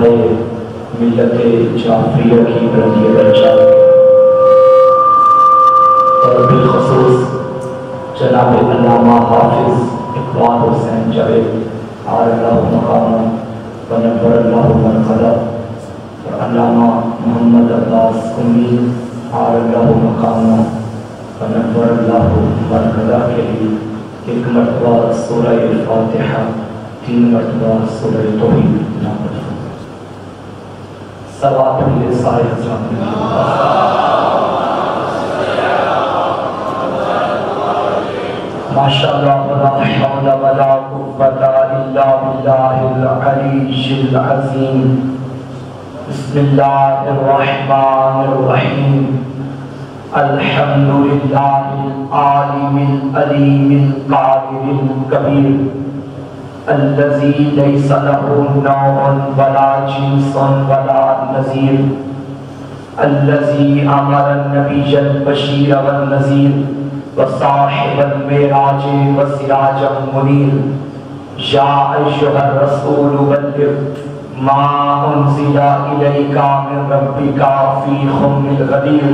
علمائے ملت جعفریہ کی بلندی درجہ اور بالخصوص جناب علامہ حافظ اقبال حسین جاوید اللہ مقامہ ونور اللہ مرقدہ اور علامہ محمد عباس قمی اللہ مقامہ ونور اللہ مرقدہ کے لیے ایک مرتبہ سورہ الفاتحہ 3 مرتبہ سورہ توحید نام پڑھیں۔ صلوات علیہ سارے حضرات ماشاءاللہ ولا حول ولا قوة الا باللہ العلی العظیم۔ بسم اللہ الرحمن الرحیم۔ الحمد للہ العالم العلیم القادر الکبیر الذی لیس له نوع ولا جنس ولا نظیر الذی امر النبی البشیر والنذیر وصاحب المعراج وسراج منیر یا ایھا الرسول بلغ ما انزل الیک من ربک فی ام الغدیر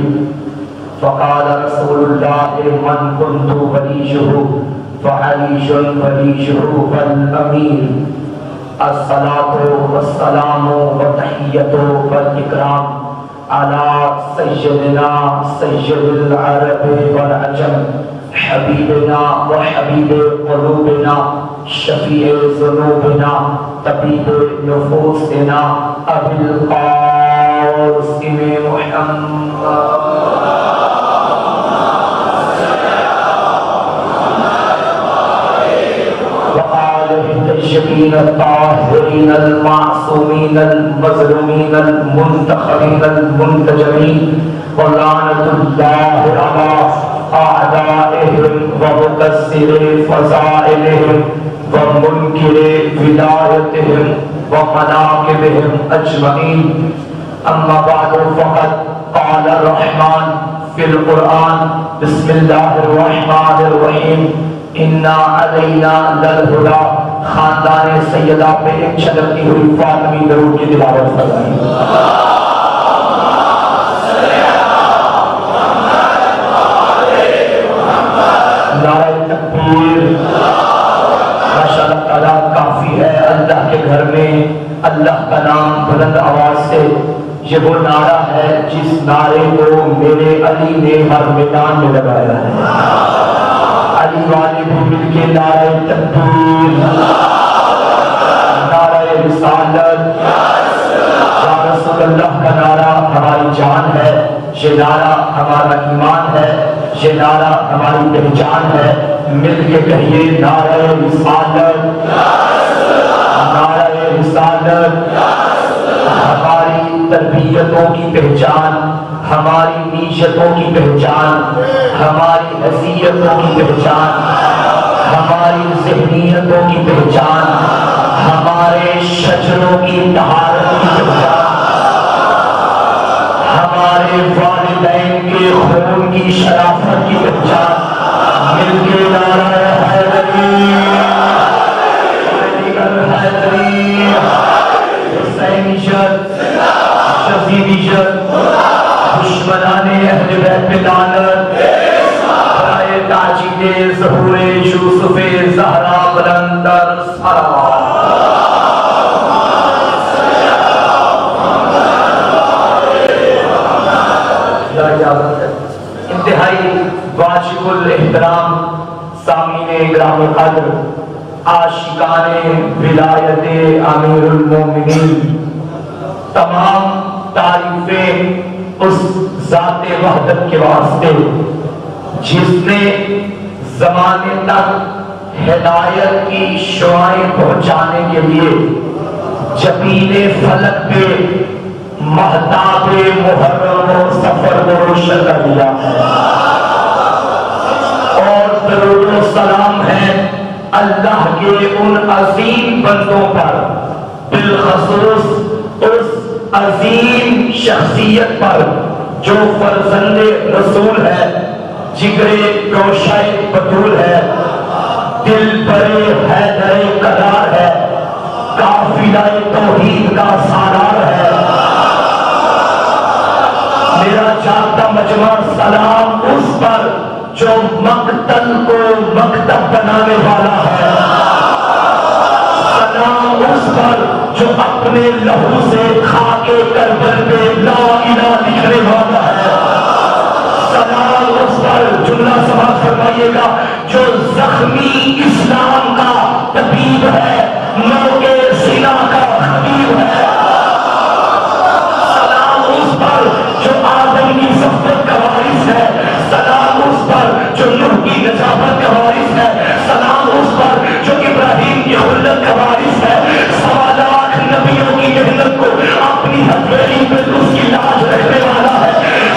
فقال رسول اللہ من کنت ولیہ فعلی ولیہ والامیر الصلاة والسلام والتحیۃ والاکرام على سیدنا سید العرب والعجم حبیبنا وحبیب قلوبنا شفیع ذنوبنا طبیب نفوسنا ابی القاسم محمد الطيبين الطاهرين المعصومين المظلومين المنتخبين المنتجبين ولعنة الله على أعدائهم ومكسر فضائلهم ومنكر ولايتهم ومناكبهم أجمعين أما بعد فقد قال الرحمن في القرآن بسم الله الرحمن الرحيم اِنَّا عَلَيْنَا لَلْهُدَى خاندان سیدہ پہ ایک چھلکتی ہوئی فاطمی درود کی تلاوت فرمائیں۔ نعرہ تکبیر۔ ماشاءاللہ تعالیٰ کافی ہے اللہ کے گھر میں اللہ کا نام بلند آواز سے، یہ وہ نعرہ ہے جس نعرے کو میرے علی نے ہر میدان میں لگایا ہے۔ علی والے بھی مل کے نعرہ تکبیر، نعرہ رسالت، یا رسول اللہ کا نعرہ ہماری جان ہے، یہ نعرہ ہمارا ایمان ہے، یہ نعرہ ہماری پہچان ہے۔ مل کے کہیے نعرہ رسالت، نعرہ رسالت ہماری تربیتوں کی پہچان، ہماری نیتوں کی پہچان، ہماری حیثیتوں کی پہچان، ہماری ذہنیتوں کی پہچان، ہمارے شجروں کی طہارت کی پہچان، ہمارے والدین کے خون کی شرافت کی پہچان۔ مل کے نعرہ حیدری، حیدری، حسینیت، یزیدیت، دشمنان اہل بیت پہ لعنت، برائے تاجید ظہور یوسف زہرا بلند در صلوات۔ انتہائی واجب الاحترام سامعین گرامی قدر، عاشقان ولایت امیر المومنین، تمام تعریفیں اس ذات وحدت کے واسطے جس نے زمانے تک ہدایت کی شعائیں پہنچانے کے لیے جبین فلک پہ مہتاب محرم و سفر کو روشن کر دیا ہے، اور درود و سلام ہے اللہ کے ان عظیم بندوں پر، بالخصوص اس عظیم شخصیت پر جو فرزند رسول ہے، جگر گوشہ بطول ہے، دل پر حیدر قرار ہے، قافلہ توحید کا سالار ترجمہ سلام اس پر جو مقتل کو مکتب بنانے والا ہے، سلام اس پر جو اپنے لہو سے خاک کربل پہ لا الہ لکھنے والا ہے، سلام اس پر، جملہ سماعت فرمائیے گا، جو زخمی اسلام کا طبیب ہے، موقع سینہ کا خبیر ہے، سلام اس پر جو آدم کی صفت کا وارث ہے، سلام اس پر جو نوح کی نجابت کا وارث ہے، سلام اس پر جو ابراہیم کی خلت کا وارث ہے، 1.25 لاکھ نبیوں کی محنت کو اپنی ہتھیلی پہ اس کی لاش رکھنے والا ہے،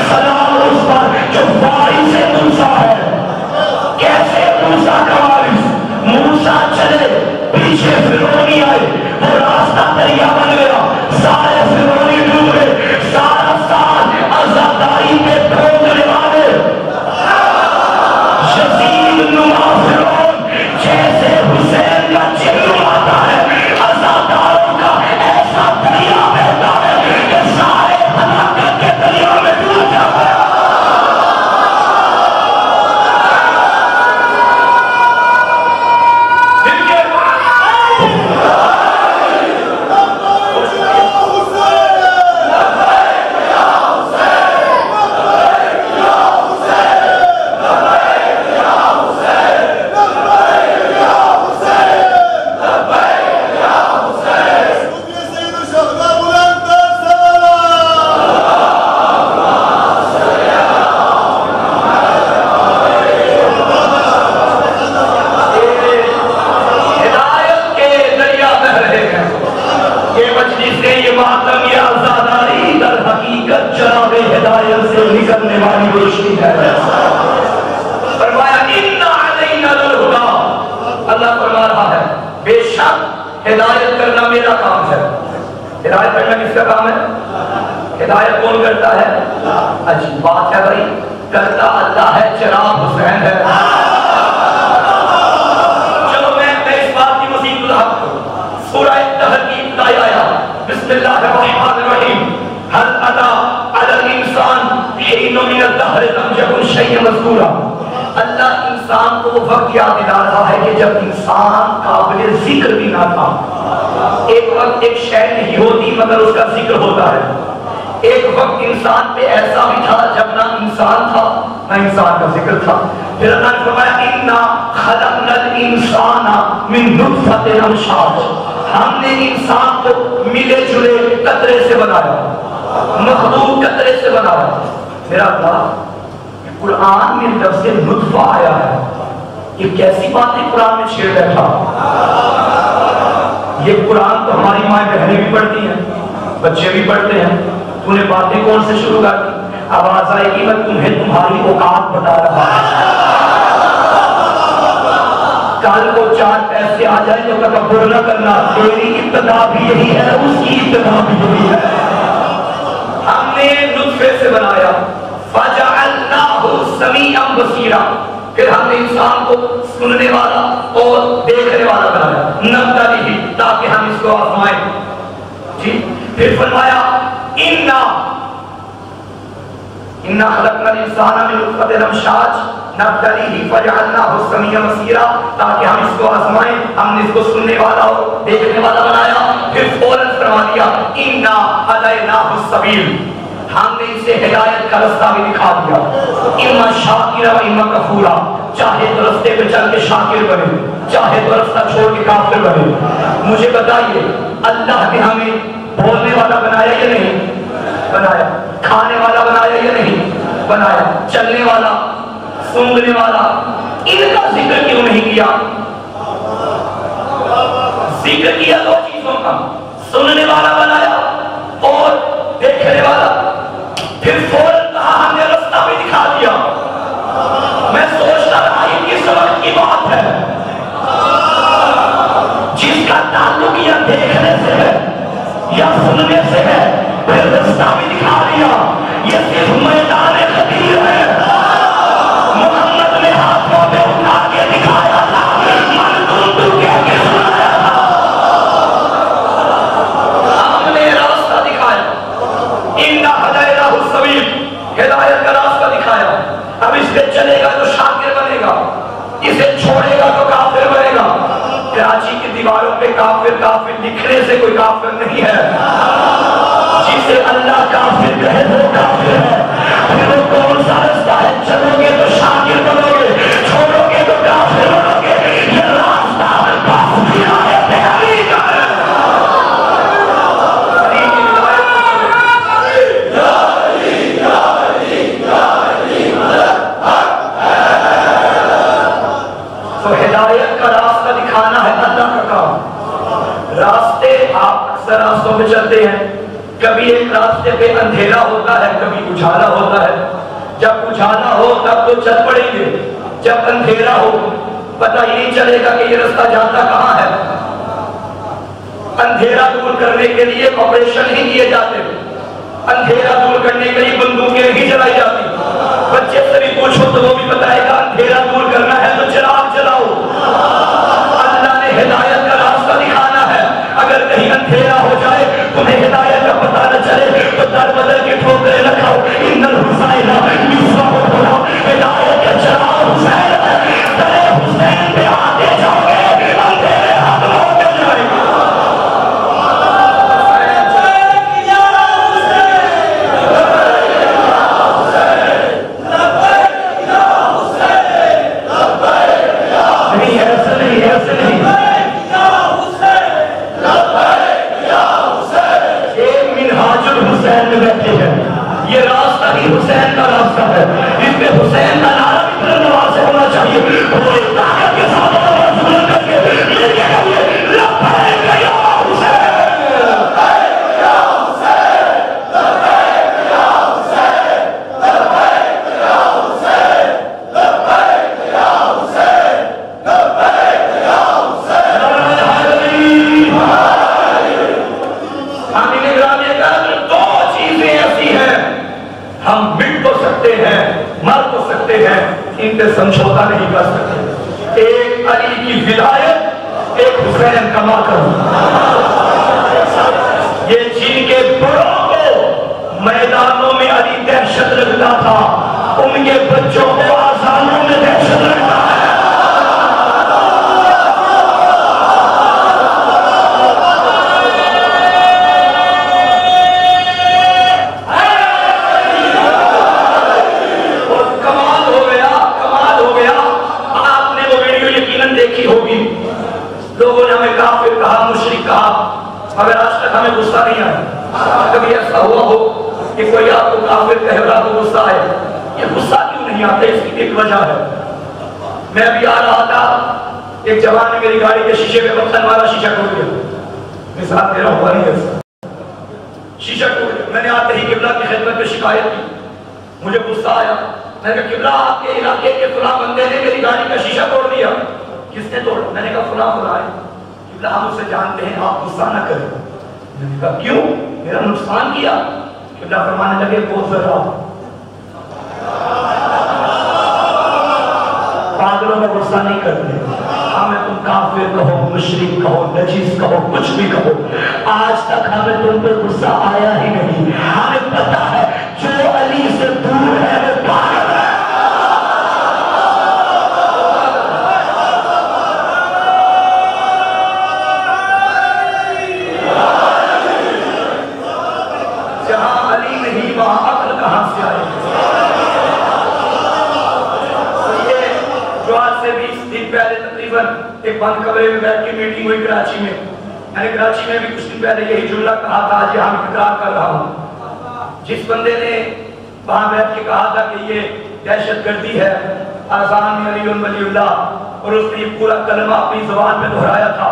سلام اس پر جو وارث موسیٰ ہے۔ کیسے موسیٰ کا وارث؟ موسیٰ چلے، پیچھے فرعونی آئے، وہ راستہ دریا بن گیا، سارے فرعونی ڈوب گئے، سارا سال عزاداری پہ ٹھوکنے والے یزید نما فرعون جیسے حسین کا چہرہ آتا ہے، عزاداروں کا ایسا دریا بہتا ہے کہ سارے ہلاکت کے دریا میں ڈوب جاتا ہے۔ ہدایت کرنا میرا کام ہے۔ ہدایت کرنا کس کا کام ہے؟ ہدایت کون کرتا ہے؟ عجیب بات ہے بھائی، کرتا اللہ ہے، چراغ حسین ہے۔ چلو میں اس بات کی مزید وضاحت کروں۔ سورہ دہر کی ابتدائی آیات، بسم اللہ الرحمن الرحیم، هل أتى على الإنسان حين من الدهر لم يكن شيئا مذكورا۔ اللہ انسان کو وہ وقت یاد دلا رہا ہے کہ جب انسان قابل ذکر بھی نہ تھا۔ ایک وقت ایک شے نہیں ہوتی مگر اس کا ذکر ہوتا ہے۔ ایک وقت انسان پہ ایسا بھی تھا جب نہ انسان تھا نہ انسان کا ذکر تھا۔ پھر اللہ نے فرمایا اِنَّا خَلَقْنَا الْإِنسَانَ مِن نُطْفَةٍ أَمْشَاجٍ، ہم نے انسان کو ملے جلے قطرے سے بنایا، مخلوق قطرے سے بنایا۔ میرا اللہ، قرآن میں لفظ نطفہ آیا ہے، یہ کیسی بات ہے قرآن میں چھیڑ بیٹھا۔ یہ قرآن تو ہماری مائیں بہنیں بھی پڑھتی ہیں، بچے بھی پڑھتے ہیں، تو نے باتیں کون سے شروع کر دی؟ آواز آئے گی میں تمہیں تمہاری اوقات بتا رہا ہوں۔ کل کو 4 پیسے آ جائیں تو تکبر نہ کرنا، تیری ابتدا بھی یہی ہے، اس کی ابتدا بھی یہی ہے۔ ہم نے نطفے سے بنایا، فَجَعَلْنَاهُ سَمِيعًا بَصِيرًا، پھر ہم نے انسان کو سننے والا اور دیکھنے والا بنایا، نَبْتَلِهِ، تاکہ ہم اس کو آزمائیں۔ جی پھر فرمایا اِنَّا خَلَقْنَا الْإِنسَانَ مِن نُطْفَةٍ أَمْشَاجٍ نَبْتَلِهِ فَجَعَلْنَاهُ سَمِيعًا بَصِيرًا، تاکہ ہم اس کو آزمائیں۔ ہم نے اس کو سننے والا اور دیکھنے والا بنایا۔ پھر فوراً فرما دیا اِنَّا هَدَيْنَاهُ السَّبِيلَ، ہم نے اسے ہدایت کا رستہ بھی دکھا دیا، اما شاکرا و اما کفورا، چاہے تو رستے پہ چل کے شاکر بنے، چاہے تو رستہ چھوڑ کے کافر بنے۔ مجھے بتائیے اللہ نے ہمیں بولنے والا بنایا یا نہیں بنایا؟ کھانے والا بنایا یا نہیں بنایا؟ چلنے والا، سونگنے والا، ان کا ذکر کیوں نہیں کیا؟ ذکر کیا 2 چیزوں کا، سننے والا بنایا اور دیکھنے والا۔ پھر فوراً کہا ہم نے رستہ بھی دکھا دیا۔ میں سوچتا رہا یہ کس وقت کی بات ہے جس کا تعلق یا دیکھنے سے ہے یا سننے سے ہے، پھر رستہ بھی دکھا دیا۔ یہ صرف میدان خطیر ہے، محمد نے ہاتھوں میں اٹھا کے دکھایا تھا، من کنتو کہہ کے سنایا تھا، ہم نے راستہ دکھایا۔ اِنَّا هَدَيْنَاهُ السَّبِيلَ، ہدایت کا راستہ کافر کافر لکھنے سے کوئی کافر نہیں ہے، جسے اللہ کافر کہے وہ کافر ہے۔ پھر وہ کون سا رستہ ہے؟ چلو گے تو شاکر بنو گے، چھوڑو گے تو کافر بنو گے۔ یہ راستہ کافر کی آیت ہے، علی کا ہے۔ علی کی ولایت تو ہدایت کا راستہ دکھانا ہے اللہ کا کام۔ راستے آپ اکثر راستوں میں چلتے ہیں، کبھی ایک راستے پہ اندھیرا ہوتا ہے، کبھی اجالا ہوتا ہے۔ جب اجالا ہو تب تو چل پڑیں گے، جب اندھیرا ہو پتہ ہی نہیں چلے گا کہ یہ رستہ جاتا کہاں ہے۔ اندھیرا دور کرنے کے لیے آپریشن ہی کیے جاتے، اندھیرا دور کرنے کے لیے بندوقیں نہیں چلائی جاتی۔ بچے سے بھی پوچھو تو وہ بھی بتائے گا اندھیرا دور کرنا ہے تو چراغ جلاؤ۔ اللہ نے ہدایت کا راستہ دکھانا ہے، اگر کہیں اندھیرا ہو جائے تمہیں ہدایت کا پتہ نہ چلے تو در بدر کے ٹھوکریں نہ کھاؤ۔ ان الحسین مصباح الہدیٰ، ہدایت کا چراغ حسین ہے، در حسین پہ آتے جاؤ گے اندھیرے ختم ہوتے جائیں گے۔ یہ راستہ ہی حسین کا راستہ ہے، اس میں حسین کا نعرہ بھی بلند آواز سے ہونا چاہیے، پوری طاقت کے ساتھ آواز بلند کر کے یہ کہیے لبیک یا حسین، لبیک یا حسین، لبیک یا حسین، لبیک یا حسین، لبیک یا حسین، لبیک یا حسین۔ آمین گرامی اگر دو چیزیں ایسی ہیں ہم مٹ تو سکتے ہیں، مر تو سکتے ہیں، ان پہ سمجھوتا نہیں کر سکتے۔ ایک علی کی ولایت، ایک حسین کا ماتم۔ یہ جن کے بڑوں کو میدانوں میں علی دہشت لگتا تھا، ان کے بچوں کو آسانوں میں دہشت لگتا ہے۔ لوگوں نے ہمیں کافر کہا، مشرک کہا، مگر آج تک ہمیں غصہ نہیں آیا۔ کبھی ایسا ہوا ہو کہ کوئی آپ کو کافر کہہ رہا تو غصہ آئے؟ یہ غصہ کیوں نہیں آتا؟ اس کی ایک وجہ ہے۔ میں ابھی آ رہا تھا، ایک جوان نے میری گاڑی کے شیشے پہ پتھر مارا، شیشہ ٹوٹ گیا۔ میرے ساتھ میرا ہوا نہیں ایسا، شیشہ ٹوٹ گیا۔ میں نے آتے ہی قبلہ کی خدمت میں شکایت کی، مجھے غصہ آیا۔ میں نے کہا قبلہ آپ کے علاقے کے فلاں بندے نے میری گاڑی کا شیشہ توڑ دیا۔ کس نے توڑا؟ میں نے کہا فلاں فلاں ہے۔ قبلہ ہم اسے جانتے ہیں، آپ غصہ نہ کریں۔ میں نے کہا کیوں؟ میرا نقصان کیا؟ قبلہ فرمانے لگے بہت ذرا پاگلوں میں غصہ نہیں کرتے، ہمیں تم کافر کہو، مشرک کہو، نجیس کہو، کچھ بھی کہو، آج تک ہمیں تم پر غصہ آیا ہی نہیں۔ ہمیں پتا ہے جو علی سے دور ہے وہ پاگل ہے۔ جہاں علی نہیں وہاں عقل کہاں سے آئے؟ جو آج سے 20 دن پہلے تقریباً ایک بند کمرے میں بیٹھ کے میٹنگ ہوئی کراچی میں، میں نے کراچی میں بھی کچھ دن پہلے یہی جملہ کہا تھا، آج یہاں تکرار کر رہا ہوں۔ جس بندے نے وہاں بیٹھ کے کہا تھا کہ یہ دہشت گردی ہے، آذان میں علی ولی اللہ، اور اس نے یہ پورا کلمہ اپنی زبان پہ دہرایا تھا،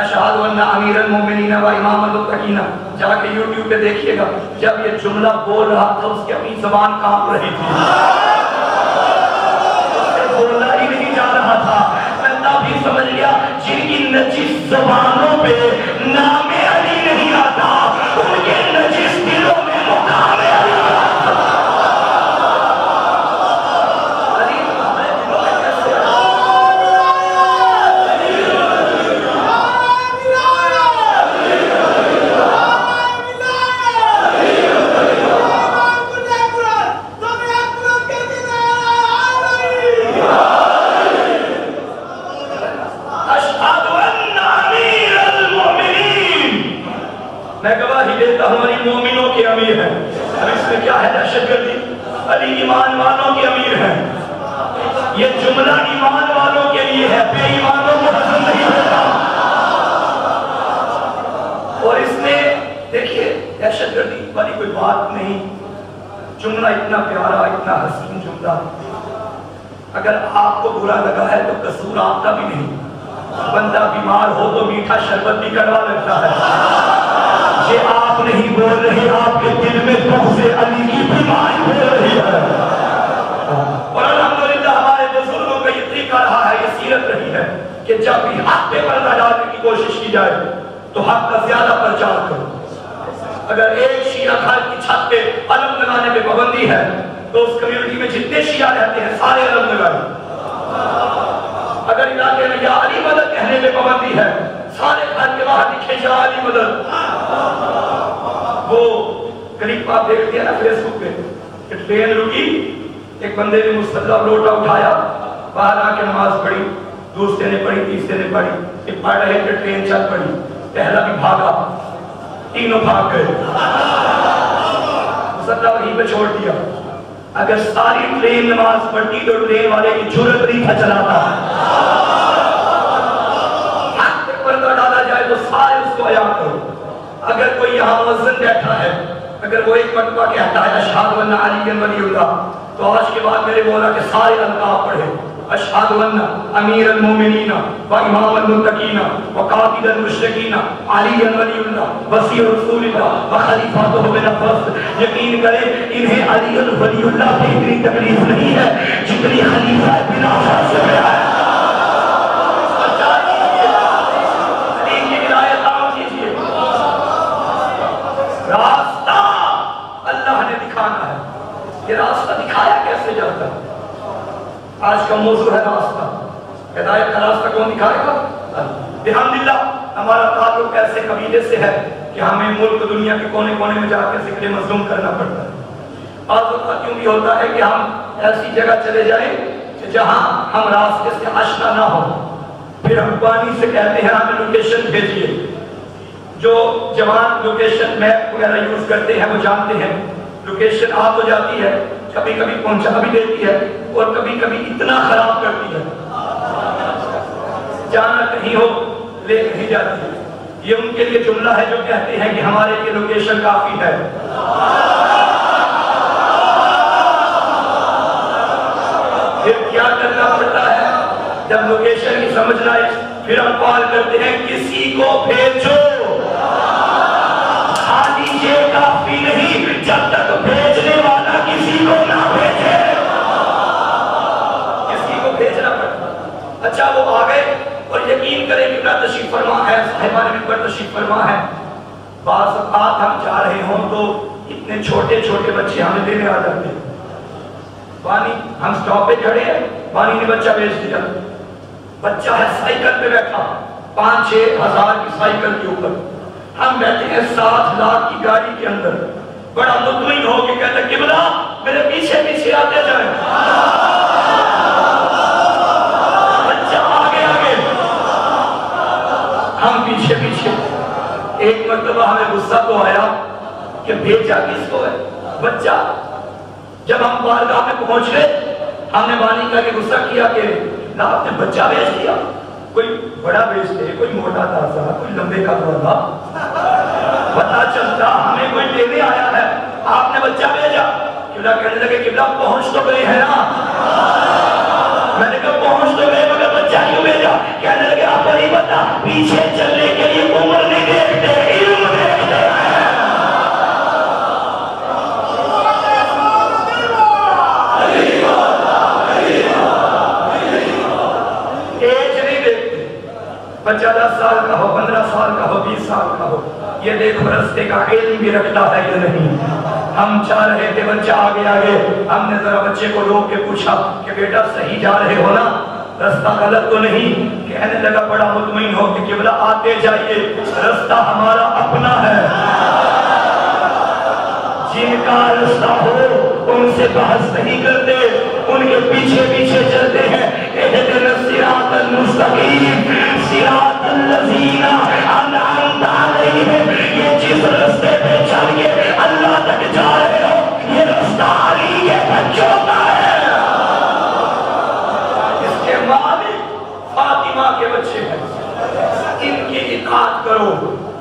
اشہد ان امیر المومنین و امام المتقین، جا کے یوٹیوب پہ دیکھیے گا، جب یہ جملہ بول رہا تھا اس کی اپنی زبان کانپ رہی تھی، بولا ہی نہیں جا رہا تھا۔ میں تب ہی سمجھ لیا جن کی نجس زبانوں پہ نام علی نہیں آتا، ان کے نجس دلوں میں مقام علی آتا۔ اشہد ان امیر گواہی دیتا ہوں علی مومنوں کے امیر ہیں. اب اس میں کیا ہے دہشت گردی؟ علی ایمان والوں کے امیر ہیں. یہ جملہ ایمان والوں کے لیے ہے، بے ایمانوں کو ہضم نہیں ہوتا. اور اس میں دیکھیے دہشت گردی والی کوئی بات نہیں. جملہ اتنا پیارا، اتنا حسین جملہ. اگر آپ کو برا لگا ہے تو قصور آپ کا بھی نہیں. بندہ بیمار ہو تو میٹھا شربت بھی کڑوا لگتا ہے. یہ آپ نہیں بول رہے، آپ کے دل میں بغض علی کی بیماری ہو رہی ہے. اور الحمدللہ ہمارے بزرگوں کا یہ طریقہ رہا ہے، یہ سیرت رہی ہے کہ جب بھی حق پہ پردہ ڈالنے کی کوشش کی جائے تو حق کا زیادہ پرچار کرو. اگر ایک شیعہ گھر کی چھت پہ علم لگانے پہ پابندی ہے تو اس کمیونٹی میں جتنے شیعہ رہتے ہیں سارے علم لگائیں. اگر علاقے میں یا علی مدد کہنے پہ پابندی ہے، سارے گھر کے باہر لکھے یا علی مدد. وہ کلپ آپ دیکھ دیا نا فیس بک پہ کہ ٹرین رکی، ایک بندے نے مستقل لوٹا اٹھایا، باہر آ کے نماز پڑھی، دوسرے نے پڑھی، تیسرے نے پڑھی، ایک پڑھ رہے کہ ٹرین چل پڑی، پہلا بھی بھاگا، تینوں بھاگ گئے، مستقل وہیں پہ چھوڑ دیا. اگر ساری ٹرین نماز پڑھتی تو ٹرین والے کی جرت نہیں تھا چلاتا. حق پہ پردہ ڈالا جائے تو سارے اس کو عیاں کرو. اگر کوئی یہاں مؤذن بیٹھا ہے، اگر وہ ایک مرتبہ کہتا ہے اشہد ان علی ولی اللہ، تو آج کے بعد میرے مولا کے سارے القاب پڑھے. اشہد ان امیر المومنین و امام المتقین و قائد المشرکین علی ولی اللہ وصی رسول اللہ و خلیفۃہ من الفضل. یقین کریں انہیں علی ولی اللہ کی اتنی تکلیف نہیں ہے جتنی خلیفہ بن عباس سے ہے. راستہ اللہ نے دکھانا ہے. یہ راستہ دکھایا کیسے جاتا ہے؟ آج کا موضوع ہے راستہ. ہدایت کا راستہ کون دکھائے گا؟ الحمدللہ ہمارا تعلق ایسے قبیلے سے ہے کہ ہمیں ملک دنیا کے کونے کونے میں جا کے ذکر مظلوم کرنا پڑتا ہے. بعض اوقات یوں بھی ہوتا ہے کہ ہم ایسی جگہ چلے جائیں کہ جہاں ہم راستے سے آشنا نہ ہو، پھر ہم پانی سے کہتے ہیں ہمیں لوکیشن بھیجیے. جو جوان لوکیشن میپ وغیرہ یوز کرتے ہیں وہ جانتے ہیں لوکیشن آ تو جاتی ہے، کبھی کبھی پہنچا بھی دیتی ہے اور کبھی کبھی اتنا خراب کرتی ہے جانا کہیں ہو لے نہیں جاتی ہے. یہ ان کے لیے جملہ ہے جو کہتے ہیں کہ ہمارے لیے لوکیشن کافی ہے. پھر کیا کرنا پڑتا ہے جب لوکیشن کی سمجھ نہ آئے؟ پھر ہم کال کرتے ہیں کسی کو بھیجو. خالی یہ کافی نہیں جب تک بھیجنے والا کسی کو نہ بھیجے. کسی کو بھیجنا پڑتا. اچھا وہ آ گئے اور یقین کریں کہ میرا تشریف فرما ہے، صاحبان منبر تشریف فرما ہے. بعض اوقات ہم جا رہے ہوں تو اتنے چھوٹے چھوٹے بچے ہمیں لینے آ جاتے ہیں. بانی ہم سٹاپ پہ کھڑے ہیں، بانی نے بچہ بھیج دیا. بچہ ہے سائیکل پہ بیٹھا، 5-6 ہزار کی سائیکل کے اوپر. ہم بیٹھے ہیں 7 لاکھ کی گاڑی کے اندر. بڑا مطمئن ہو کے کہتا ہے قبلہ میرے پیچھے پیچھے آتے جائیں. بچہ آگے آگے، ہم پیچھے پیچھے. ایک مرتبہ ہمیں غصہ تو آیا کہ بھیجا کس کو ہے بچہ. جب ہم بارگاہ میں پہنچ گئے ہم نے بانی کا کہ غصہ کیا کہ آپ نے بچہ بھیج دیا. کوئی بڑا بھیج دے، کوئی موٹا تازہ، کوئی لمبے کا بڑا، پتا چلتا ہمیں کوئی لینے آیا ہے، آپ نے بچہ بھیجا. قبلہ کہنے لگے قبلہ پہنچ تو گئے ہیں نا. میں نے کہا پہنچ تو گئے مگر بچہ کیوں بھیجا؟ کہنے لگے آپ کو نہیں پتا پیچھے چلنے کے لیے عمر نہیں دیکھتے، علم دیکھتے ہیں. بچہ 10 سال کا ہو، 15 سال کا ہو، 20 سال کا ہو، یہ دیکھو رستے کا علم بھی رکھتا ہے یا نہیں. ہم چاہ رہے تھے بچہ آگے آگے. ہم نے ذرا بچے کو روک کے پوچھا کہ بیٹا صحیح جا رہے ہو نا، رستہ غلط تو نہیں؟ کہنے لگا بڑا مطمئن ہو کہ قبلہ آتے جائیے، رستہ ہمارا اپنا ہے. جن کا رستہ ہو ان سے بحث نہیں کرتے، ان کے پیچھے پیچھے چلتے ہیں. اہدنا الصراط المستقیم صراط الذین انعمت علیہم رہی ہے. یہ جس راستے پہ چل کے اللہ تک جا رہے ہو یہ راستہ علی کے بچوں کا ہے. اس کے مالک فاطمہ کے بچے ہیں. ان کی اطاعت کرو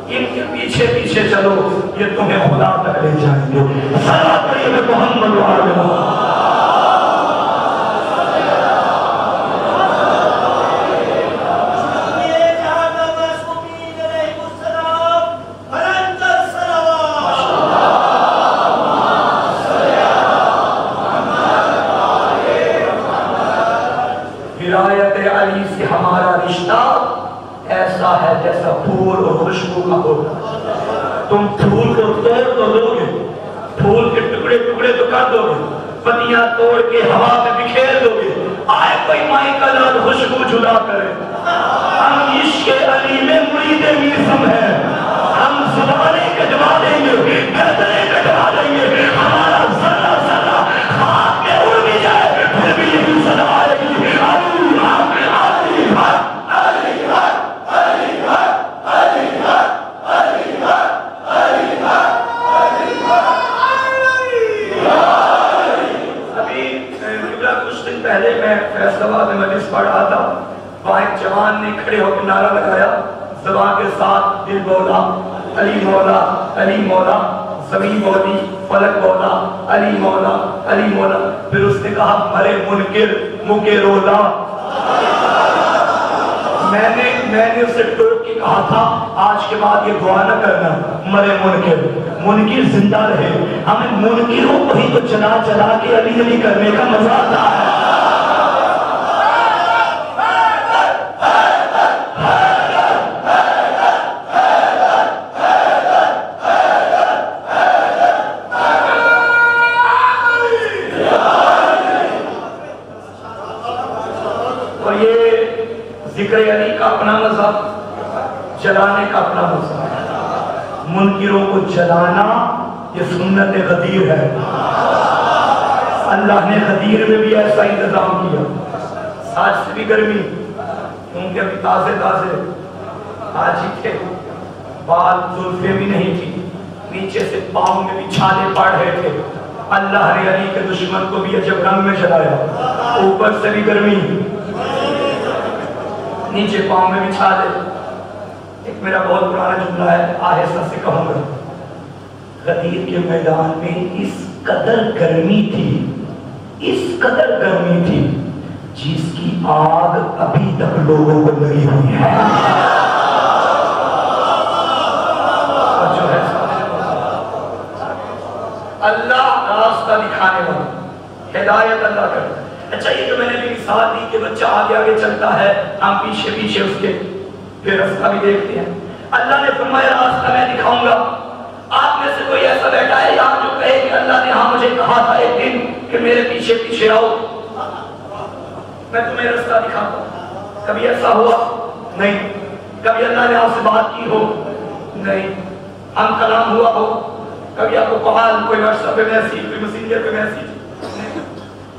ان کے پیچھے پیچھے چلو یہ تمہیں خدا تک لے جائیں گے. صلوات پڑھیے محمد و آل محمد. علی سے ہمارا رشتہ ایسا ہے جیسا پھول اور خوشبو کا ہوتا. تم پھول کو توڑ تو دو گے پھول کے ٹکڑے ٹکڑے تو کر دو گے پتیاں توڑ کے ہوا میں بکھیر دو گے آئے کوئی مائیکل اور خوشبو جدا کرے. ہم عشق علی میں مرید میسم ہیں. ہم زبانیں کٹوا دیں گے گردنیں کٹوا دیں گے ہمارا ذرہ ذرہ خاک میں اڑ بھی جائے پھر بھی یہی صدا آئے گی. پہلے میں فیصل آباد میں مجلس پڑھ رہا تھا وہاں ایک جوان نے کھڑے ہو کے نعرہ لگایا زبان کے ساتھ دل بولا علی مولا علی مولا زمین بولی فلک بولا علی مولا علی مولا. پھر اس نے کہا مرے منکر مکے رولا. میں نے اسے ٹوک کے کہا تھا آج کے بعد یہ دعا نہ کرنا مرے منکر منکر زندہ رہے. ہمیں منکروں کو ہی تو چلا چلا کے علی علی کرنے کا مزہ آتا ہے. ذکر علی کا اپنا مزہ جلانے کا اپنا مزہ. منکروں کو جلانا یہ سنت غدیر ہے. اللہ نے غدیر میں بھی ایسا انتظام کیا. آج سے بھی گرمی کیونکہ ابھی تازے آج ہی تھے بال زلفیں بھی نہیں تھی نیچے سے پاؤں میں بھی چھالے پڑ رہے تھے. اللہ نے علی کے دشمن کو بھی عجب رنگ میں جلایا. اوپر سے بھی گرمی نیچے پاؤں میں بچھا دے. ایک میرا بہت پرانا جملہ ہے آہستہ سے کہوں گا. غدیر کے میدان میں اس قدر گرمی تھی جس کی آگ ابھی تک لوگوں کو لگی ہوئی ہے. اور جو ہے اللہ راستہ دکھانے والا ہدایت اللہ کرتا ہے. اچھا یہ جو میں نے بھی مثال دی کہ بچہ آگے آگے چلتا ہے ہم پیچھے پیچھے اس کے پھر راستہ بھی دیکھتے ہیں. اللہ نے فرمایا راستہ میں دکھاؤں گا. آپ میں سے کوئی ایسا بیٹھا ہے یہاں جو کہے کہ اللہ نے ہاں مجھے کہا تھا ایک دن کہ میرے پیچھے پیچھے آؤ میں تمہیں راستہ دکھاتا ہوں. کبھی ایسا ہوا نہیں. کبھی اللہ نے آپ سے بات کی ہو نہیں. ہم کلام ہوا ہو کبھی آپ کو کال کوئی واٹس ایپ پہ میسیج کوئی میسنجر پہ میسیج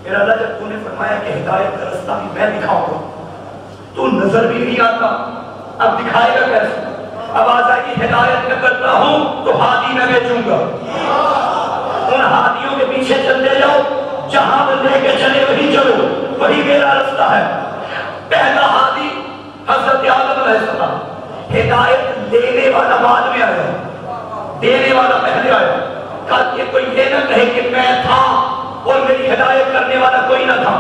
میرا اللہ جب تو نے فرمایا کہ ہدایت کا راستہ بھی میں دکھاؤں گا تو نظر بھی نہیں آتا اب دکھائے گا کیسے. آواز آئی ہدایت میں کرتا ہوں تو ہادی میں بیچوں گا. ان ہادیوں کے پیچھے چلتے جاؤ جہاں وہ لے کے چلے وہی چلو وہی میرا راستہ ہے. پہلا ہادی حضرت آدم علیہ السلام. ہدایت لینے والا بعد میں آیا دینے والا پہلے آیا. کل یہ کوئی یہ نہ کہے کہ میں تھا اور میری ہدایت کرنے والا کوئی نہ تھا.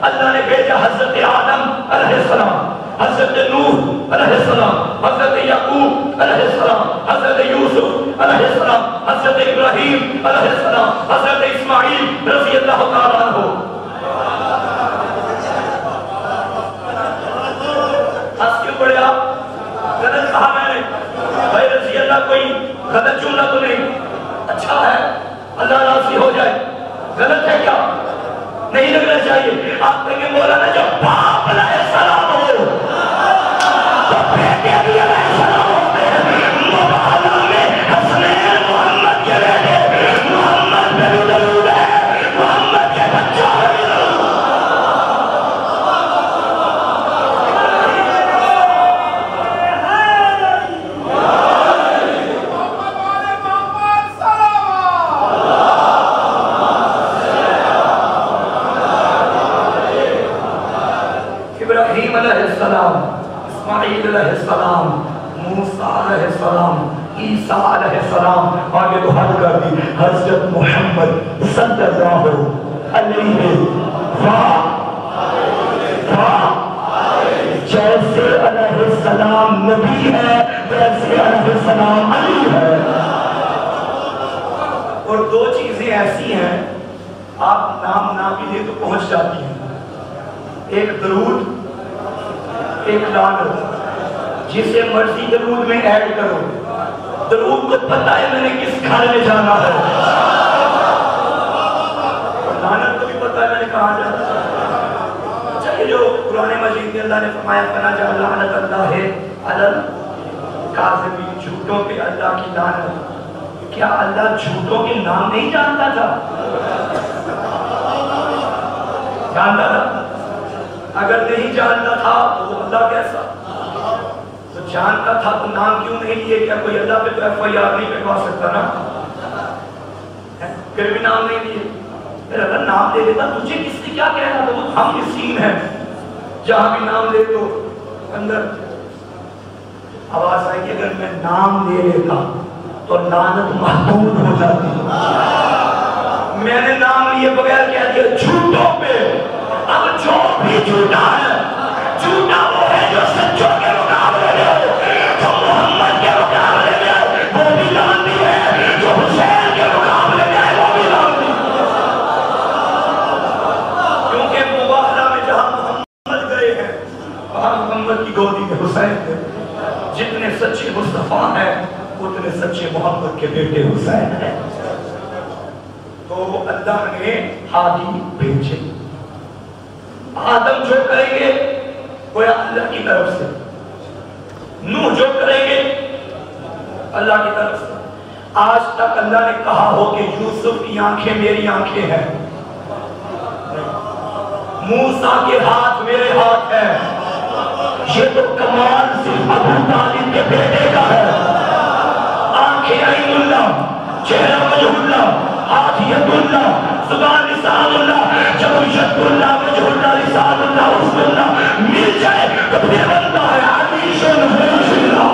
اللہ نے بھیجا حضرت آدم علیہ السلام حضرت نوح علیہ السلام حضرت یعقوب علیہ السلام حضرت یوسف علیہ السلام حضرت ابراہیم علیہ السلام حضرت اسماعیل رضی اللہ تعالیٰ عنہ. ہنس کیوں پڑے آپ؟ غلط کہا میں نے بھائی رضی اللہ کوئی غلط جملہ تو نہیں. اچھا ہے اللہ راضی ہو جائے. غلط ہے کیا؟ نہیں لگنا چاہیے. آپ کہیں گے مولانا جب باپ علیہ السلام ہو تو بیٹے بھی علیہ السلام ہوتے ہیں. مبالغہ میں حسنین محمد کے بیٹے محمد پہ بھی درود ہے محمد کے بچوں پہ بھی درود. حضرت محمد صلی اللہ علیہ وسلم جیسے علیہ السلام نبی ہے ویسے علیہ السلام علی ہے. اور دو چیزیں ایسی ہیں آپ نام نہ بھی لے تو پہنچ جاتی ہیں. ایک درود ایک لعنت. جسے مرضی درود میں ایڈ کرو. درود کو پتہ ہے میں نے کس گھر میں جانا ہے, لعنت کو بھی پتہ ہے میں نے کہاں جانا ہے. چاہیے جو قرآن مجید میں اللہ نے فرمایا فنا جعل لعنت اللہ علی الکاذبین, جھوٹوں پہ اللہ کی لعنت. کیا اللہ جھوٹوں کے نام نہیں جانتا تھا؟ جانتا تھا. اگر نہیں جانتا تھا تو اللہ کیسا, تو جانتا تھا تو نام کیوں نہیں لیے؟ کیا کوئی اللہ پہ تو ایف آئی آر نہیں کروا سکتا نا, پھر بھی نام نہیں لیے. پھر اگر نام لے لیتا تجھے کس نے کیا کہنا تھا؟ وہ ہم مسکین ہیں, جہاں بھی نام لے تو اندر آواز آئی کہ اگر میں نام لے لیتا تو لعنت محدود ہو جاتی. میں نے نام لیے بغیر کہہ دیا جھوٹوں پہ. اب جو بھی جھوٹا ہے, جھوٹا وہ ہے جو سچوں کے مقابلے میں, جو محمد کے مقابلے میں وہ بھی لعنتی ہے, جو حسین کے مقابلے میں ہے وہ بھی لعنتی ہے. کیونکہ مباہلہ میں جہاں محمد گئے ہیں وہاں محمد کی گودی میں حسین ہے. جتنے سچے مصطفیٰ ہیں اتنے سچے محمد کے بیٹے حسین ہیں. تو اللہ نے ہادی بھیجے. آدم جو کریں گے وہ اللہ کی طرف سے, نوح جو کریں گے اللہ کی طرف سے. آج تک اللہ نے کہا ہو کہ یوسف کی آنکھیں میری آنکھیں ہیں, موسیٰ کے ہاتھ میرے ہاتھ ہیں, یہ تو کمال صرف ابو طالب کے بیٹے کا ہے. آنکھیں عین اللہ, چہرہ وجہ اللہ, ہاتھ ید اللہ, زبان لسان اللہ. جب ید اللہ وجہ اللہ لسان اللہ حسن اللہ مل جائے تو پھر بنتا ہے علیش الحیش اللہ.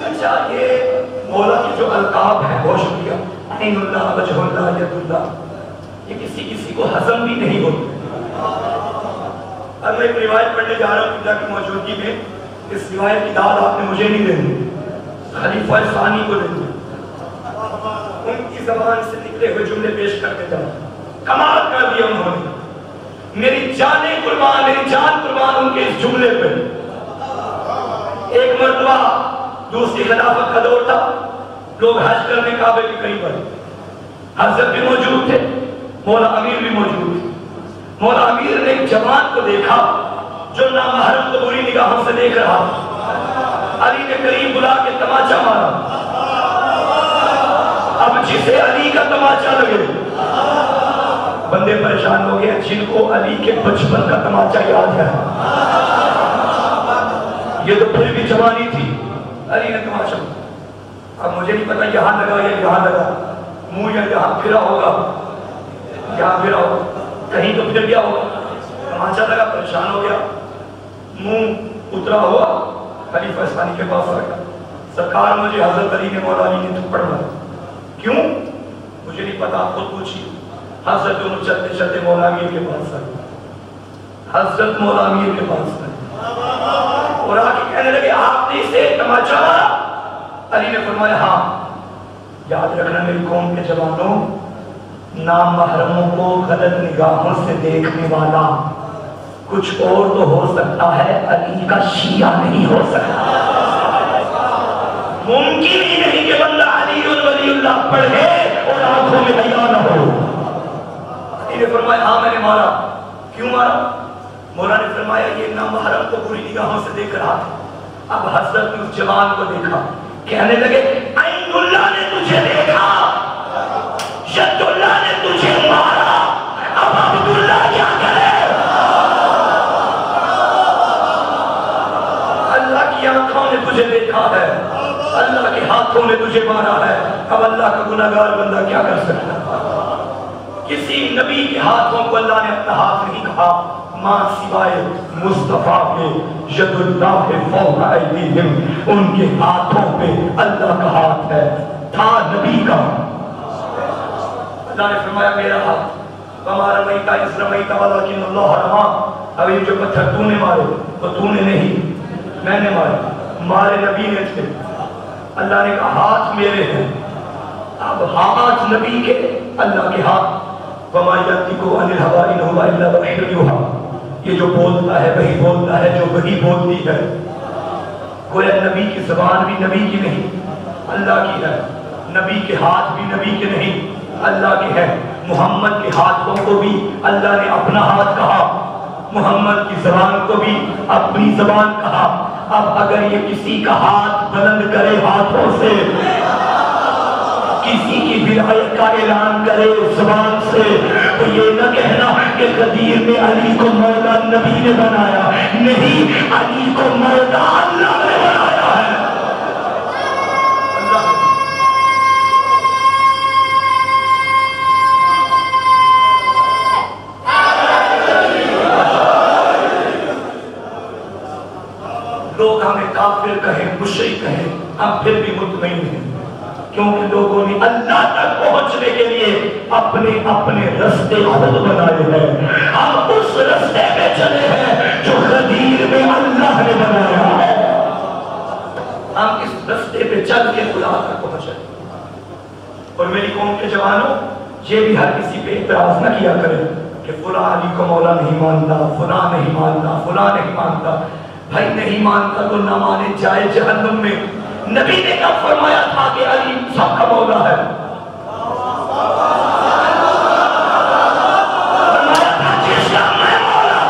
اچھا یہ مولا کی جو القاب ہے وہ شکریہ عین اللہ وجہ اللہ ید اللہ, یہ کسی کسی کو ہضم بھی نہیں ہوتی. اب میں ایک روایت پڑھنے جا رہا ہوں اللہ کی موجودگی میں. اس روایت کی داد آپ نے مجھے نہیں دینی, خلیفہ ثانی کو دینی. ان کی زبان سے نکلے ہوئے جملے پیش کرتے جاؤ. کمال کر دیا انہوں نے, میری جانیں قربان, میری جان قربان ان کے اس جملے پہ. ایک مرتبہ دوسری خلافت کا دور تھا, لوگ حج کرنے کعبے کے قریب آئے. حضرت بھی موجود تھے, مولا امیر بھی موجود تھے. مولا امیر نے ایک جوان کو دیکھا جو نامحرم کو بری نگاہوں سے دیکھ رہا تھا. علی نے قریب بلا کے تماچا مارا. اب جسے علی کا تماچا لگے, بندے پریشان ہو گئے جن کو علی کے بچپن کا تماچا یاد ہے. یہ تو پھر بھی جوانی تھی, علی نے تماچا مارا. اب مجھے نہیں پتا یہاں لگا یا یہاں لگا, منہ یا یہاں پھرا ہوگا, یہاں پھرا ہوگا, کہیں تو پھر گیا ہوگا. تماچا لگا, پریشان ہو گیا, منہ اترا ہوا, خلیفہ ثانی کے پاس آ گیا. سرکار مجھے حضرت علی نے مولا علی نے تھپڑ مارا. کیوں مجھے نہیں پتا, آپ خود پوچھیے. حضرت دونوں چلتے چلتے مولا امیر کے پاس آئے. حضرت مولا امیر کے پاس آئے اور آ کے کہنے لگے آپ نے اسے تماچا مارا؟ علی نے فرمایا ہاں. یاد رکھنا میری قوم کے جوانوں, نامحرموں کو غلط نگاہوں سے دیکھنے والا کچھ اور تو ہو سکتا ہے, علی کا شیعہ نہیں ہو سکتا. ممکن ہی نہیں کہ بندہ علی ولی اللہ پڑھے اور آنکھوں میں حیا نہ ہو. علی نے فرمایا ہاں میں نے مارا. کیوں مارا؟ مولا نے فرمایا یہ نامحرم کو بری نگاہوں سے دیکھ رہا تھا. اب حضرت نے اس جوان کو دیکھا, کہنے لگے عین اللہ نے تجھے دیکھا, ید اللہ نے تجھے مارا, اب عبداللہ کیا کرے؟ اللہ کی آنکھوں نے تجھے دیکھا ہے, اللہ کے ہاتھوں نے تجھے مارا ہے, اب اللہ کا گناہگار بندہ کیا کر سکتا؟ کسی نبی کے ہاتھوں کو اللہ نے اپنا ہاتھ نہیں کہا, ماں سوائے مصطفیٰ کے ید اللہ فوق ایدیہم، ان کے ہاتھوں پہ اللہ کا ہاتھ ہے، تھا نبی کا۔ اللہ نے فرمایا میرا ہاتھ وما رمیت اذ رمیت ولکن اللہ رمی۔ اب یہ جو پتھر تو نے مارے تو تو نے نہیں، میں نے مارے نبی نے تھے۔ اللہ نے کہا ہاتھ میرے ہیں، اب ہاتھ نبی کے، اللہ کے ہاتھ۔ وما ینطق عن الہویٰ ان ھو الا وحی یوحیٰ، یہ جو بولتا ہے وہی بولتا ہے جو وہی بولتی ہے۔ گویا نبی کی زبان بھی نبی کی نہیں، اللہ کی ہے، نبی کے ہاتھ بھی نبی کے نہیں، اللہ کے ہے۔ محمد کے ہاتھوں کو بھی اللہ نے اپنا ہاتھ کہا، محمد کی زبان کو بھی اپنی زبان کہا۔ اب اگر یہ کسی کا ہاتھ بلند کرے ہاتھوں سے، کسی کی ولایت کا اعلان کرے زبان سے، تو یہ نہ کہنا کہ غدیر میں علی کو مولا نبی نے بنایا، نہیں، علی کو مولا اللہ نے بنایا ہے۔ لوگ ہمیں کافر کہیں، مشرک کہیں، ہم پھر بھی مطمئن ہیں، کیونکہ لوگوں نے اللہ تک پہنچنے کے لیے اپنے اپنے رستے خود بنائے ہیں۔ ہم اس رستے پہ چلے ہیں جو غدیر میں اللہ نے بنایا ہے، ہم اس رستے پہ چل کے خدا تک پہنچے۔ اور میری قوم کے جوانوں، یہ بھی ہر کسی پہ اعتراض نہ کیا کرے کہ فلاں علی کو مولا نہیں مانتا، فلاں نہیں مانتا، فلاں نہیں مانتا۔ بھائی نہیں مانتا تو نہ مانے، جائے جہنم میں۔ نبی نے کب فرمایا تھا کہ علی سب کا مولا ہے؟ فرمایا تھا جس کا میں مولا،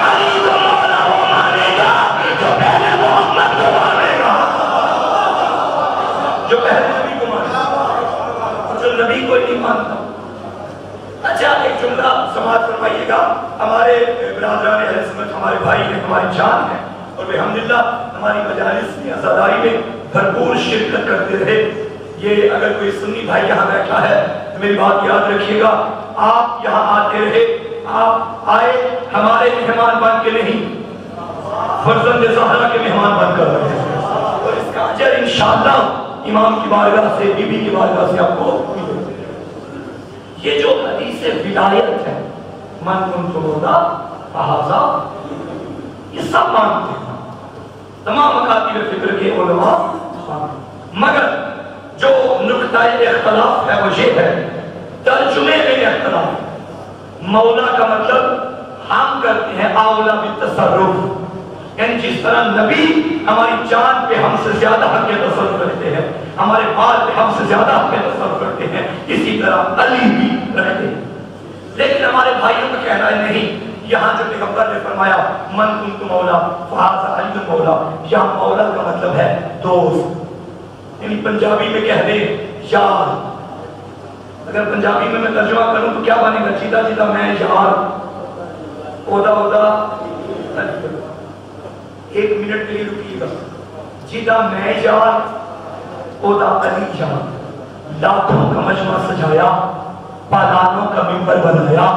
علی کو مولا وہ مانے گا جو پہلے محمد کو مانے گا، جو پہلے نبی کو مانے گا، اور جو نبی کو نہیں مانتا۔ اچھا ایک جملہ سماعت فرمائیے گا، ہمارے برادران اہل سنت ہمارے بھائی ہیں، ہماری جان ہیں، اور الحمدللہ ہماری مجالس میں عزاداری میں بھرپور شرکت کرتے رہے۔ یہ اگر کوئی سنی بھائی یہاں بیٹھا ہے تو میری بات یاد رکھیے گا، آپ یہاں آتے رہے، آپ آئے ہمارے مہمان بن کے نہیں، فرزند زہرا کے مہمان بن کر رہے ہیں، اور اس کا اجر انشاءاللہ امام کی بارگاہ سے، بی بی کی بارگاہ سے آپ کو ملے۔ یہ جو حدیث ولایت ہے، من کنت مولا فہذا، یہ سب مانتے ہیں تمام مکاتب فکر کے علماء، مگر جو نقطہ اختلاف ہے وہ یہ ہے ترجمے میں اختلاف۔ مولا کا مطلب ہم کرتے ہیں اولا بالتصرف، یعنی جس طرح نبی ہماری جان پہ ہم سے زیادہ حق تصرف رکھتے ہیں، ہمارے بال پہ ہم سے زیادہ حق تصرف رکھتے ہیں، اسی طرح علی بھی رکھتے ہیں۔ لیکن ہمارے بھائیوں کا کہنا ہے نہیں، یہاں جو پیغمبر نے فرمایا من کنت مولا فہذا علی مولا، یہاں مولا کا مطلب ہے دوست، یعنی پنجابی میں کہہ دیں یار۔ اگر پنجابی میں ترجمہ کروں تو کیا بنے گا؟ جیتا جیتا میں یار، اودا اودا، ایک منٹ کے لیے رکیے گا، جیتا میں یار، اودا علی یار۔ لاکھوں کا مجمع سجایا، پالانوں کا ممبر بنایا،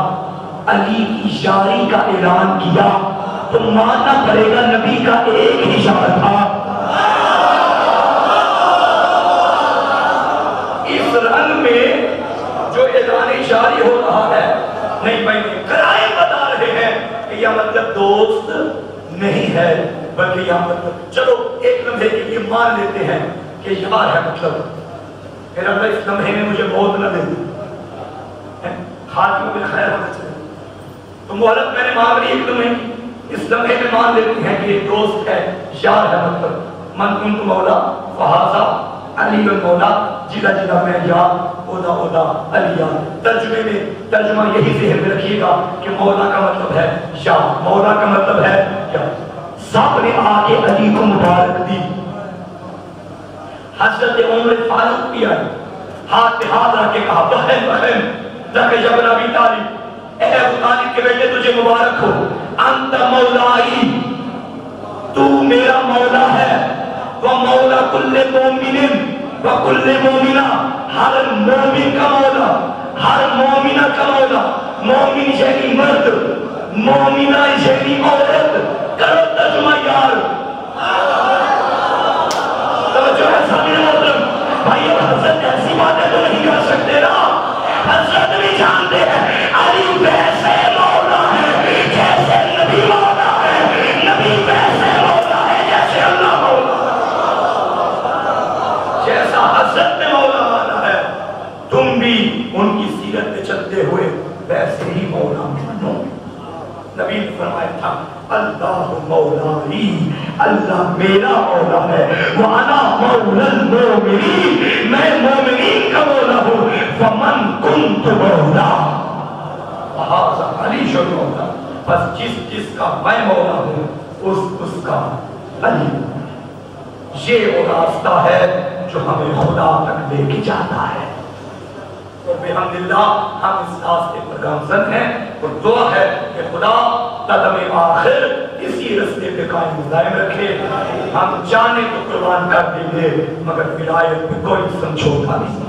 علی کی یاری کا اعلان کیا، تو ماننا پڑے گا نبی کا ایک ہی شعر تھا۔ اس رنگ میں جو اعلان جاری ہو رہا ہے، نہیں بھائی قرائن بتا رہے ہیں کہ یہ مطلب دوست نہیں ہے، بلکہ یہ مطلب چلو ایک لمحے کے لیے مان لیتے ہیں کہ یار ہے مطلب، میرا اللہ اس لمحے میں مجھے موت نہ دے، خاتمہ بالخیر ہونا چاہیے، تو مہلت میں نے مانگ لی ایک لمحے، اس لمحے میں مان لیتے ہیں کہ یہ دوست ہے، یار ہے مطلب من کنت مولا فہذا علی مولا، جدا جدا میں یار، اودا اودا علی یار۔ ترجمے میں ترجمہ یہی ذہن میں رکھیے گا کہ مولا کا مطلب ہے یار، مولا کا مطلب ہے یار۔ سب نے آگے علی کو مبارک دی، حضرت عمر فاروق بھی آئے، ہاتھ پہ ہاتھ رکھ کے کہا بہن بہن لک جبن ابی طالب، اے ابو طالب کے بیٹے تجھے مبارک ہو، انت مولائی، تو میرا مولا ہے، وہ مولا کل مومن و کل مومنہ، ہر مومن کا مولا، ہر مومنہ کا مولا، مومن یعنی مرد، مومنہ یعنی عورت، کرو ترجمہ یار. توجہ ہے سامنے محترم بھائی، حضرت ایسی باتیں تو نہیں کر سکتے نا. حضرت بھی جانتے ہیں علی ویسے مولا ہے جیسے نبی مولا ہے، نبی ویسے مولا ہے جیسے اللہ مولا. جیسا حضرت نے مولا مانا ہے تم بھی ان کی سیرت پہ چلتے ہوئے ویسے ہی مولا مانو. نبی نے فرمایا تھا اللہ مولائی، اللہ میرا مولا ہے، وَأَنَا مَوْلَى الْمُؤْمِنِينَ، میں مومنین کا مولا ہوں. فَمَنْ كُنْتُ مَوْلَا فَهَذَا عَلِيٌّ مَوْلَا، بس جس کا میں مولا ہوں اس کا علی. یہ وہ راستہ ہے جو ہمیں خدا تک لے کے جاتا ہے. اور بحمدللہ ہم اس راستے پر گامزن ہیں، اور دعا ہے کہ خدا قدم آخر اسی راستے پہ قائم دائم رکھے. ہم جانے تو قربان کر دیں گے مگر ولایت پہ کوئی سمجھوتا نہیں،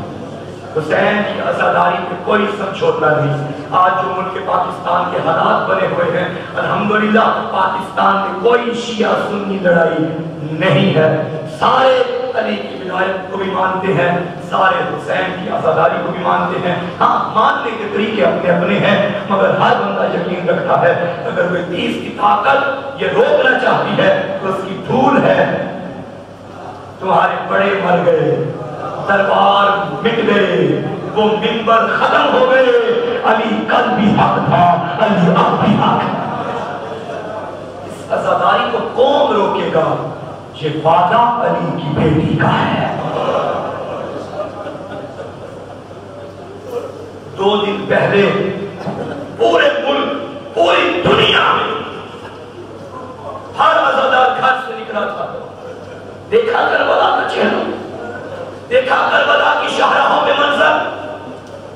حسین کی عزاداری پہ کوئی سمجھوتا نہیں. آج جو ملک پاکستان کے حالات بنے ہوئے ہیں الحمدللہ پاکستان میں کوئی شیعہ سنی لڑائی نہیں ہے. سارے علی کی ولایت کو بھی مانتے ہیں، سارے حسین کی عزاداری کو بھی مانتے ہیں. ہاں ماننے کے طریقے اپنے اپنے ہیں مگر ہر بندہ یقین رکھتا ہے اگر کوئی تیس کی طاقت یہ روکنا چاہتی ہے تو اس کی دھول ہے. تمہارے بڑے مر گئے، دربار مٹ گئے، وہ منبر ختم ہو گئے. علی کل بھی حق تھا، علی اب بھی حق ہے. اس عزاداری کو کون روکے گا؟ یہ وعدہ علی کی بیٹی کا ہے. 2 دن پہلے پورے ملک پوری دنیا میں ہر عزادار گھر سے نکلا تھا. دیکھا کربلا کا چہرہ، دیکھا کربلا کی شاہراہوں میں منظر،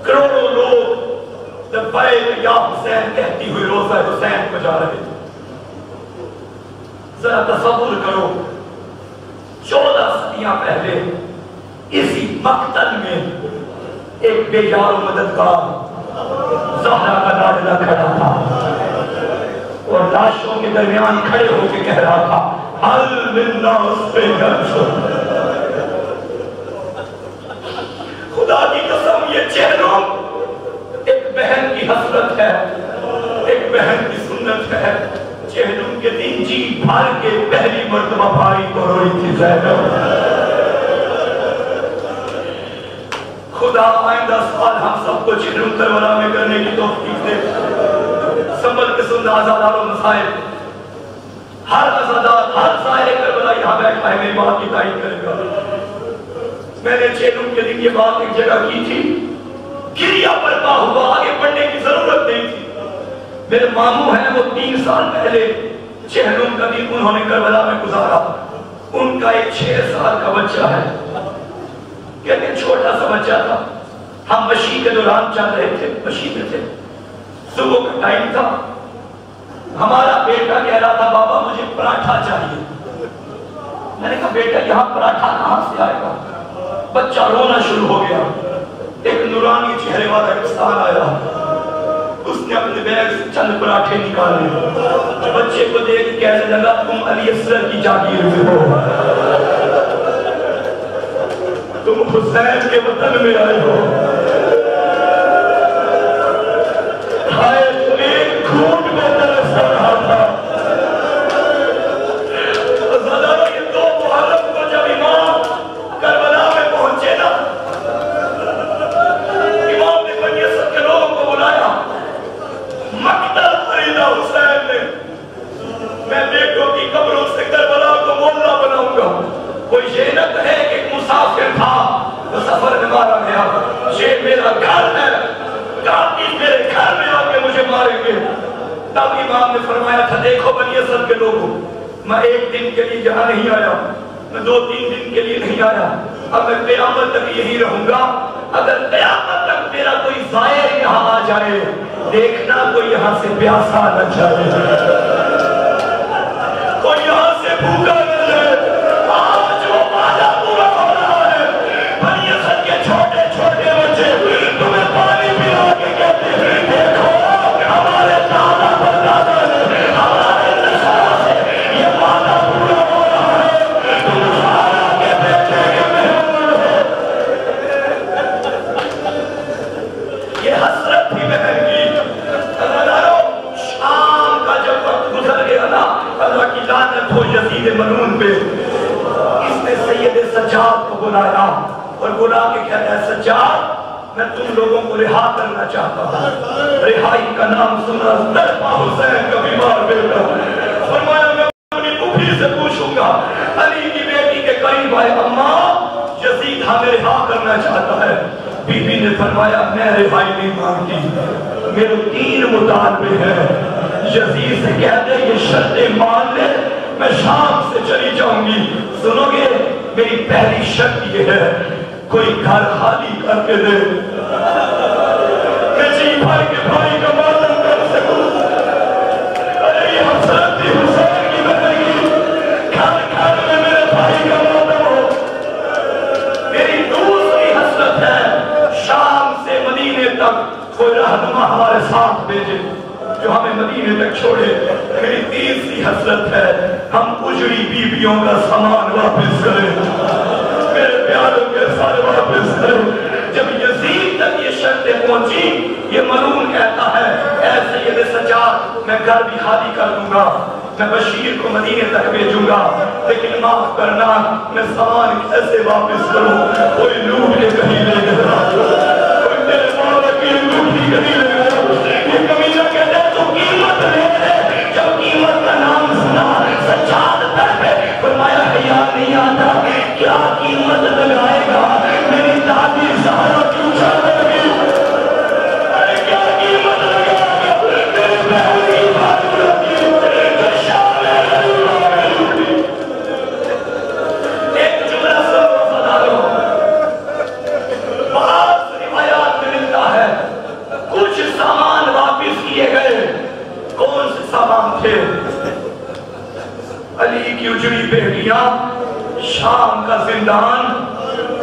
کروڑوں لوگ لبیک یا حسین کہتی ہوئی روزہ حسین کو جا رہے تھے. ذرا تصور کرو 14 صدیاں پہلے اسی مقتل میں ایک بے یار و مددگار زہرا کا لاڈلا کھڑا تھا اور لاشوں کے درمیان کھڑے ہو کے کہہ رہا تھا الناس پہ گرچو. خدا کی قسم یہ چہروں ایک بہن کی حسرت ہے، ایک بہن کی سنت ہے. چہروں کے دن جی بھر کے پہلی مرتبہ بھائی کو روئی تھی زینب. خدا آئندہ سال ہم سب کو چہروں کربلا میں کرنے کی توفیق دے. سنبھل کے سن آزادار و مسائل، ہر آزادار ہر ظاہر کربلا یہاں بیٹھا ہے میری بات کی تائید کرے گا. میں نے چہروں کے دن یہ بات ایک جگہ کی تھی، گریہ برپا ہوا، آگے بڑھنے کی ضرورت نہیں تھی. میرے ماموں ہیں وہ 3 سال پہلے چہلم کا دن انہوں نے کربلا میں گزارا. ان کا ایک 6 سال کا بچہ ہے، کہتے ہیں چھوٹا سا بچہ تھا. ہم مشی کے دوران چل رہے تھے، مشی میں تھے، صبح کا ٹائم تھا. ہمارا بیٹا کہہ رہا تھا بابا مجھے پراٹھا چاہیے. میں نے کہا بیٹا یہاں پراٹھا کہاں سے آئے گا؟ بچہ رونا شروع ہو گیا. ایک نورانی چہرے والا انسان آیا، اس نے اپنے بیگ سے چند پراٹھے نکالے. بچے کو دیکھ کہنے لگا تم علی اصغر کی جاگیر میں ہو، تم حسین کے وطن میں آئے ہو. ہائے ایک گھونٹ میں ترس رہا تھا. یہ 2 محرم کو جب امام کربلا میں پہنچے نا، امام نے بنی اسد کے لوگوں کو بلایا. مقتل خریدا حسین نے، میں بیٹوں کی قبروں سے کربلا کو مولا بناؤں گا. کوئی یہ نہ کہے کہ ایک مسافر تھا تو سفر میں مارا گیا. یہ میرا گھر ہے، قاتل میرے گھر میں آ کے مجھے ماریں گے. تب امام نے فرمایا تھا دیکھو بنی اسد کے لوگوں، میں 1 دن کے لیے یہاں نہیں آیا، میں 2-3 دن کے لیے نہیں آیا. اب میں قیامت تک یہی رہوں گا. اگر قیامت تک میرا کوئی زائر یہاں آ جائے دیکھنا کوئی یہاں سے پیاسا نہ جائے، کوئی یہاں سے بھوکا نہ جائے. آج وہ وعدہ پورا ہو رہا ہے. بنی اسد کے چھوٹے چھوٹے بچے تمہیں پانی پلا کے کہتے ہیں دیکھو ہمارے دادا پر دادا خون پہ اس نے سید سجاد کو بلایا اور بلا کے کہتا ہے سجاد میں تم لوگوں کو رہا کرنا چاہتا ہوں. رہائی کا نام سنا طلحہ حسین کا بیمار بیٹا. فرمایا میں اپنی پھوپھی سے پوچھوں گا علی کی بیٹی کے قریب آئے اماں یزید ہمیں رہا کرنا چاہتا ہے. بی بی نے فرمایا میں رہائی نہیں مانگتی میرے 3 مطالبے ہیں. یزید سے کہہ دے یہ شرطیں مان لے میں شام سے چلی جاؤں گی. سنو گے میری پہلی شرط یہ ہے کوئی گھر خالی کر کے دے میں جی بھائی کے بھائی کا ماتم کر سکوں. ارے یہ حسرت تھی حسین کی بندگی گھر گھر میں میرے بھائی کا ماتم ہو. میری دوسری حسرت ہے شام سے مدینے تک کوئی رہنما ہمارے ساتھ بھیجے جو ہمیں مدینے تک چھوڑے. میری تیسری حسرت ہے ہم اجڑی بیویوں کا سامان واپس کریں میرے پیاروں کے سارے واپس کریں. جب یزید تک یہ شرطیں پہنچی یہ ملعون کہتا ہے اے سید سجاد میں گھر بھی خالی کر دوں گا میں بشیر کو مدینے تک بھیجوں گا لیکن معاف کرنا میں سامان کیسے واپس کروں. کوئی لوٹ کے کہیں لے گیا کوئی تیرے مولا کی لوٹ کی کہیں لے گیا. یہ کمینہ کہتا ہے تو قیمت لے لے. جب قیمت کا نام سنا سجاد تک فرمایا حیا نہیں آتا کیا قیمت لگائے گا میری دادی زہرا کیوں چل رہی. ارے کیا قیمت لگائے گا میرے بہن کی بات رکھی جو شام ہے. ایک جملہ سب وفاداروں بعض روایات میں ملتا ہے کچھ سامان واپس کیے گئے. کون سے سامان تھے؟ علی کی اجڑی بیٹیاں شام کا زندان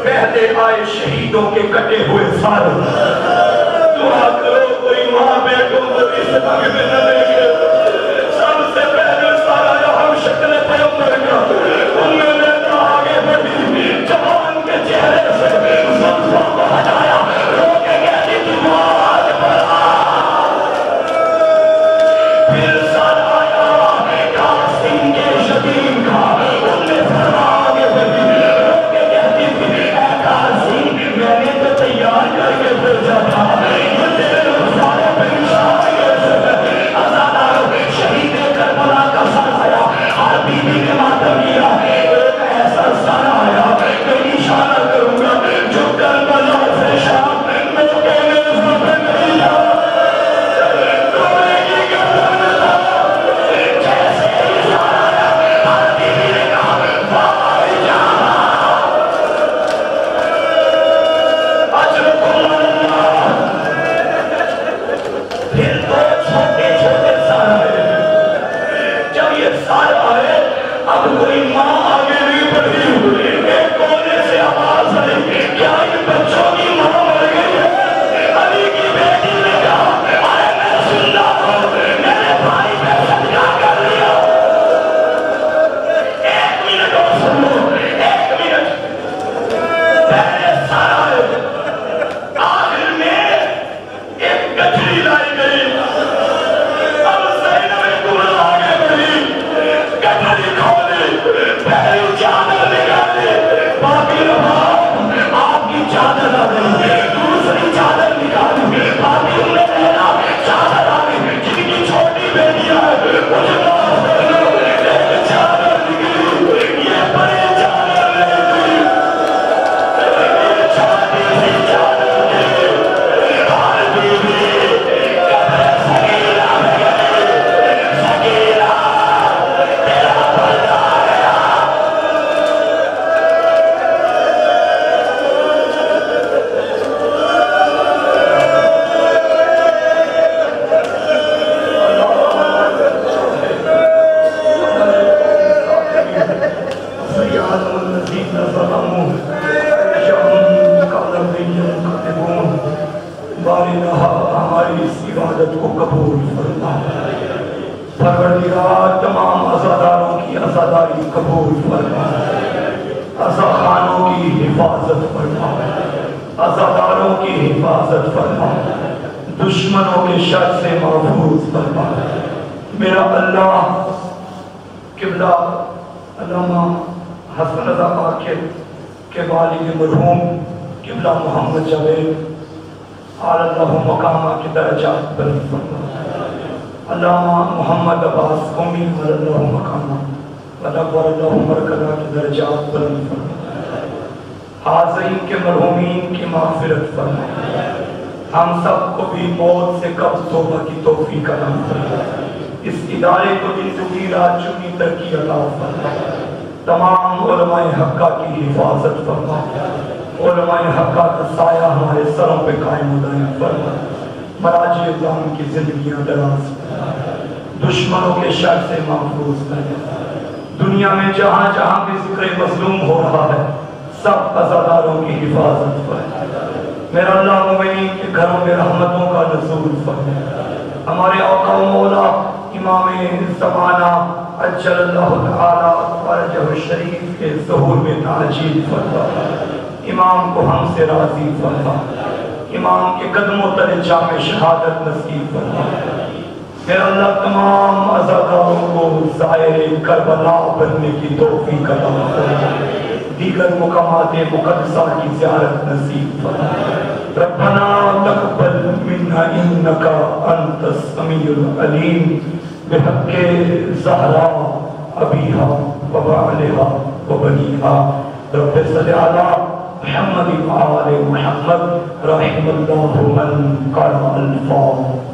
پہلے آئے شہیدوں کے کٹے ہوئے سال. دعا کرو کوئی ماں بیٹوں کو اس رنگ میں نہ دیکھے. سب سے پہلے سارا ہم شکل پیغمبر کا ان میں نے آگے بڑھی جوان کے چہرے سے زلفوں کو ہٹایا رو کے کہتی تھی موت بڑھا. پھر سال آیا قاسم کے شدید کا ان میں فرما آگے بڑھی رو کے کہتی تھی اے قاسم میں نے تو تیار کر کے بھیجا تھا یہ تیرے رخسارے پہ نشان کیسے آزادار شہید کربلا کا سر آیا ہر بیوی کے ماتم کیا ایک ایسا سر آیا میں اشارہ کروں گا جو کربلا سے شام میں کہنے سے نہیں جا اب کوئی ماں آگے نہیں بڑھی. ایک کونے سے آواز آئی کیا یہ بچوں کی ماں مر گئی ہے؟ علی کی بیٹی نے کہا ارے میں زندہ ہوں میرے بھائی نے صدقہ کر لیا. ایک منٹ اور سن لو ایک منٹ. پہلے سارا آخر میں ایک گٹھڑی لائی گئی. اب زینب دلہن آگے بڑھی گٹھڑی کھولی پہلی چادر نکالی باقی رہا آپ کی چادر آ گئی. دوسری چادر نکالی باقی انہیں لینا چادر آ گئی. جن کی چھوٹی بیٹیاں ہیں مجھے معاف کر دو ایک چادر نکلی یہ بڑی چادر نہیں تھی یہ چھوٹی سی چادر تھی. ہر بیوی کبھی سکینہ میں گئی سکینہ تیرا پردہ آیا. ہماری اس عبادت کو قبول فرما. پروردگار تمام عزاداروں کی عزاداری قبول فرما. عزاخانوں کی حفاظت فرما. عزاداروں کی حفاظت فرما. دشمنوں کے شر سے محفوظ فرما. میرا اللہ قبلہ علامہ حسن رضا عاقب کے والد مرحوم قبلہ محمد جاوید اعلی اللہ مقامہ کی درجات بلند فرما، علامہ محمد عباس قومی اعلی اللہ مقامہ ودبر اللہ مرکزہ کی درجات بلند فرما، حاضرین کے مرحومین کی مغفرت فرما، ہم سب کو بھی موت سے قبض توبہ کی توفیق عطا فرما، اس ادارے کو زندگی رات چنی ترقی عطا فرما، تمام علماء حقہ کی حفاظت فرما، علماء حقہ کا سایہ ہمارے سروں پہ قائم و دائم فرما، مراجع اعظام کی زندگیاں دراز فرما، دشمنوں کے شر سے محفوظ فرما، دنیا میں جہاں جہاں بھی ذکر مظلوم ہو رہا ہے سب عزاداروں کی حفاظت فرما، میرا اللہ مومنین کے گھروں میں رحمتوں کا نزول فرما، ہمارے آقا و مولا امام زمانہ عجل اللہ تعالی فرجہ الشریف کے ظہور میں تعجیل فرما، امام کو ہم سے راضی فرما، امام کے قدموں تلے جام شہادت نصیب فرما، میرا اللہ تمام عزاداروں کو زائر کربلا بننے کی توفیق عطا فرما، دیگر مقامات مقدسہ کی زیارت نصیب فرما، ربنا تقبل منا انک انت السمیع العلیم بحق زہرا ابیہا وبعلہا وبنیہا، رب صلی علی محمد وآل محمد رحم اللہ من قرأ الفاتحہ۔